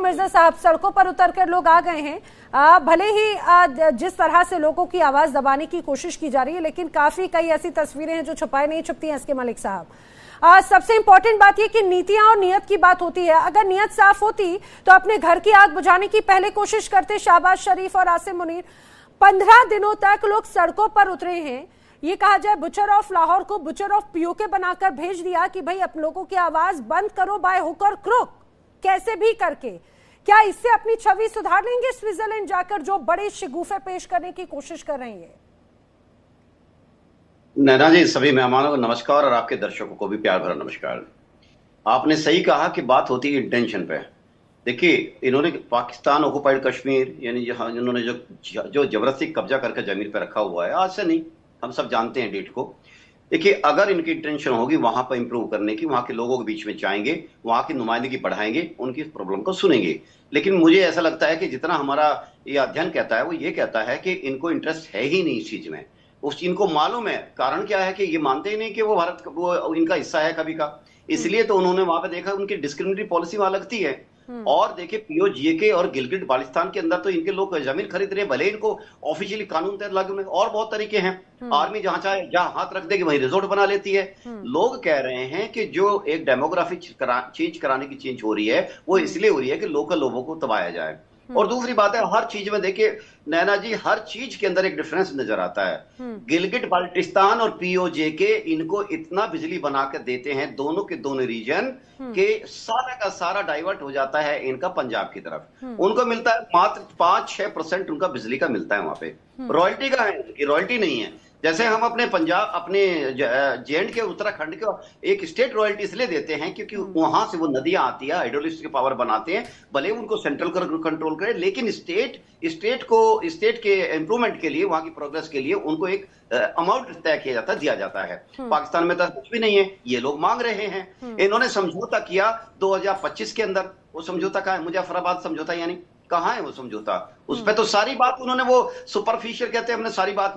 मिर्जा साहब, सड़कों पर उतरकर लोग आ गए हैं। भले ही जिस तरह से लोगों की आवाज दबाने की कोशिश की जा रही है, लेकिन काफी कई ऐसी तस्वीरें हैं जो छुपाए नहीं छुपती हैं। एसके मलिक साहब, सबसे इंपॉर्टेंट बात यह कि नीतियां और नियत की बात होती है। अगर नियत साफ होती तो अपने घर की आग बुझाने की पहले कोशिश करते शहबाज शरीफ और आसिम मुनीर। 15 दिनों तक लोग सड़कों पर उतरे हैं। ये कहा जाए बुचर ऑफ लाहौर को बुचर ऑफ पीओके बनाकर भेज दिया कि भाई आप लोगों की आवाज बंद करो बाय हुक और क्रुक, कैसे भी करके। क्या इससे अपनी छवि सुधार लेंगे स्विट्जरलैंड जाकर, जो बड़े शिगुफे पेश करने की कोशिश कर रहे हैं? नैना जी, सभी मेहमानों को नमस्कार और आपके दर्शकों को भी प्यार भरा नमस्कार। आपने सही कहा कि बात होती है इंटेंशन पे। देखिए, इन्होंने पाकिस्तान ऑक्युपाइड कश्मीर, यानी जहां इन्होंने जो जबरदस्ती कब्जा करके जमीन पे रखा हुआ है, आज से नहीं, हम सब जानते हैं डेट को। देखिए, अगर इनकी इंटेंशन होगी वहां पर इंप्रूव करने की, वहां के लोगों के बीच में जाएंगे, वहां की नुमाइंदगी बढ़ाएंगे, उनकी प्रॉब्लम को सुनेंगे। लेकिन मुझे ऐसा लगता है कि जितना हमारा ये अध्ययन कहता है वो ये कहता है कि इनको इंटरेस्ट है ही नहीं इस चीज में। इनको मालूम है, कारण क्या है कि ये मानते ही नहीं कि वो भारत वो इनका हिस्सा है कभी का। इसलिए तो उन्होंने वहां पे देखा उनकी डिस्क्रिमिनेटरी पॉलिसी वहां लगती है। और देखिए, पीओजे और गिलगिट बाल्टिस्तान के अंदर तो इनके लोग जमीन खरीद रहे हैं, भले इनको ऑफिशियली कानून तहत लागू में, और बहुत तरीके हैं। आर्मी जहां चाहे जहां हाथ रख देगी वहीं रिजोर्ट बना लेती है। लोग कह रहे हैं कि जो एक डेमोग्राफी चेंज कराने की चेंज हो रही है वो इसलिए हो रही है कि लोकल लोगों को दबाया जाए। और दूसरी बात है, हर चीज में देखिए नैना जी, हर चीज के अंदर एक डिफरेंस नजर आता है। गिलगिट बाल्टिस्तान और पीओजे के इनको इतना बिजली बना कर देते हैं दोनों के दोनों रीजन के सारा का सारा डाइवर्ट हो जाता है इनका पंजाब की तरफ। उनको मिलता है मात्र 5-6% उनका बिजली का मिलता है वहां पे। रॉयल्टी का है, रॉयल्टी नहीं है। जैसे हम अपने पंजाब, अपने जे के उत्तराखंड के एक स्टेट रॉयल्टी इसलिए देते हैं क्योंकि वहां से वो नदियां आती है, हाइड्रोलिसिस पावर बनाते हैं, भले उनको सेंट्रल कंट्रोल करे, लेकिन स्टेट के इंप्रूवमेंट के लिए, वहां की प्रोग्रेस के लिए उनको एक अमाउंट तय किया जाता है, दिया जाता है। पाकिस्तान में तो कुछ भी नहीं है, ये लोग मांग रहे हैं। इन्होंने समझौता किया 2025 के अंदर। वो समझौता कहाँ है? मुजफ्फराबाद समझौता, यानी कहाँ है वो समझौता? उस पर तो सारी बात उन्होंने, वो सुपरफिशियल कहते हैं, हमने सारी बात